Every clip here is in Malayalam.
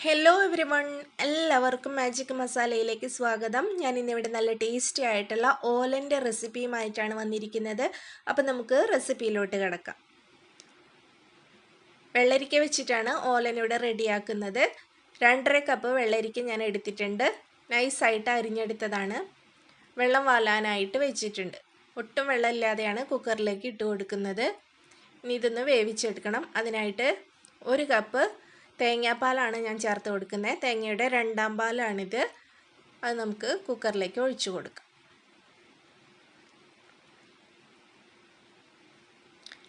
ഹലോ എവരി വൺ, എല്ലാവർക്കും മാജിക് മസാലയിലേക്ക് സ്വാഗതം. ഞാൻ ഇന്നിവിടെ നല്ല ടേസ്റ്റി ആയിട്ടുള്ള ഓലൻ്റെ റെസിപ്പിയുമായിട്ടാണ് വന്നിരിക്കുന്നത്. അപ്പം നമുക്ക് റെസിപ്പിയിലോട്ട് കിടക്കാം. വെള്ളരിക്ക വെച്ചിട്ടാണ് ഓലൻ ഇവിടെ റെഡിയാക്കുന്നത്. 2.5 കപ്പ് വെള്ളരിക്ക ഞാൻ എടുത്തിട്ടുണ്ട്. നൈസായിട്ട് അരിഞ്ഞെടുത്തതാണ്. വെള്ളം വാലാനായിട്ട് വെച്ചിട്ടുണ്ട്. ഒട്ടും വെള്ളമില്ലാതെയാണ് കുക്കറിലേക്ക് ഇട്ട് കൊടുക്കുന്നത്. ഇനി ഇതൊന്ന് വേവിച്ചെടുക്കണം. അതിനായിട്ട് 1 കപ്പ് തേങ്ങാപ്പാലാണ് ഞാൻ ചേർത്ത് കൊടുക്കുന്നത്. തേങ്ങയുടെ 2ാം പാലാണിത്. അത് നമുക്ക് കുക്കറിലേക്ക് ഒഴിച്ചു കൊടുക്കാം.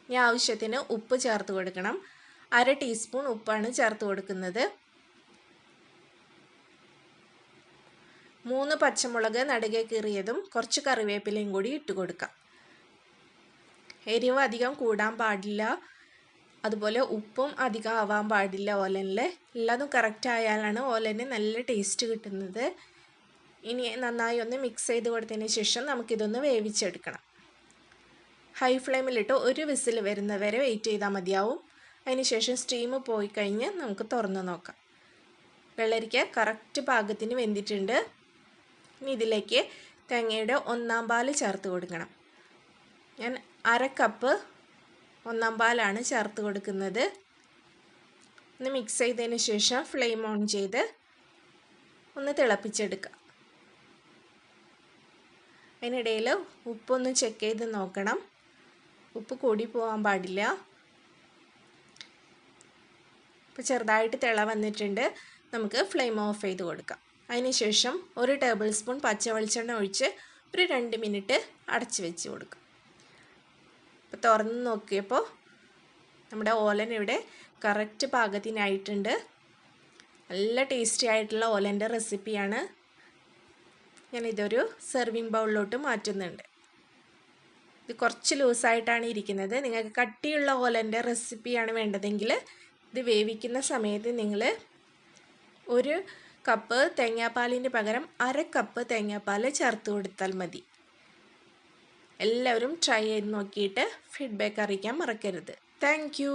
ഇനി ആവശ്യത്തിന് ഉപ്പ് ചേർത്ത് കൊടുക്കണം. 1/2 ടീസ്പൂൺ ഉപ്പാണ് ചേർത്ത് കൊടുക്കുന്നത്. 3 പച്ചമുളക് നടുകെ കീറിയതും കുറച്ച് കറിവേപ്പിലയും കൂടി ഇട്ട് കൊടുക്കാം. എരിവ് അധികം കൂടാൻ പാടില്ല. അതുപോലെ ഉപ്പും അധികം ആവാൻ പാടില്ല. ഓലനിൽ എല്ലാതും കറക്റ്റ് ആയാലാണ് ഓലന് നല്ല ടേസ്റ്റ് കിട്ടുന്നത്. ഇനി നന്നായി ഒന്ന് മിക്സ് ചെയ്ത് കൊടുത്തതിന് ശേഷം നമുക്കിതൊന്ന് വേവിച്ചെടുക്കണം. ഹൈ ഫ്ലെയിമിലിട്ട് 1 വിസിൽ വരുന്നവരെ വെയിറ്റ് ചെയ്താൽ മതിയാവും. അതിന് ശേഷം സ്റ്റീം പോയി കഴിഞ്ഞ് നമുക്ക് തുറന്ന് നോക്കാം. വെള്ളരിക്ക കറക്റ്റ് പാകത്തിന് വെന്തിട്ടുണ്ട്. ഇനി ഇതിലേക്ക് തേങ്ങയുടെ 1ാം പാൽ ചേർത്ത് കൊടുക്കണം. ഞാൻ 1/2 കപ്പ് 1ാം പാലാണ് ചേർത്ത് കൊടുക്കുന്നത്. ഒന്ന് മിക്സ് ചെയ്തതിന് ശേഷം ഫ്ലെയിം ഓൺ ചെയ്ത് ഒന്ന് തിളപ്പിച്ചെടുക്കുക. അതിനിടയിൽ ഉപ്പൊന്ന് ചെക്ക് ചെയ്ത് നോക്കണം. ഉപ്പ് കൂടി പോകാൻ പാടില്ല. ഇപ്പോൾ ചെറുതായിട്ട് തിള വന്നിട്ടുണ്ട്. നമുക്ക് ഫ്ലെയിം ഓഫ് ചെയ്ത് കൊടുക്കാം. അതിനുശേഷം 1 ടേബിൾ സ്പൂൺ പച്ച വെളിച്ചെണ്ണ ഒഴിച്ച് ഒരു 2 മിനിറ്റ് അടച്ച് വെച്ച് കൊടുക്കാം. ഇപ്പോൾ തുറന്ന് നോക്കിയപ്പോൾ നമ്മുടെ ഓലൻ ഇവിടെ കറക്റ്റ് പാകത്തിനായിട്ടുണ്ട്. നല്ല ടേസ്റ്റി ആയിട്ടുള്ള ഓലൻ്റെ റെസിപ്പിയാണ്. ഞാനിതൊരു സെർവിങ് ബൗളിലോട്ട് മാറ്റുന്നുണ്ട്. ഇത് കുറച്ച് ലൂസായിട്ടാണ് ഇരിക്കുന്നത്. നിങ്ങൾക്ക് കട്ടിയുള്ള ഓലൻ്റെ റെസിപ്പിയാണ് വേണ്ടതെങ്കിൽ ഇത് വേവിക്കുന്ന സമയത്ത് നിങ്ങൾ 1 കപ്പ് തേങ്ങാപ്പാലിന് പകരം 1/2 കപ്പ് തേങ്ങാപ്പാൽ ചേർത്ത് കൊടുത്താൽ മതി. എല്ലാവരും ട്രൈ ചെയ്ത് നോക്കിയിട്ട് ഫീഡ്ബാക്ക് അറിയിക്കാൻ മറക്കരുത്. Thank you.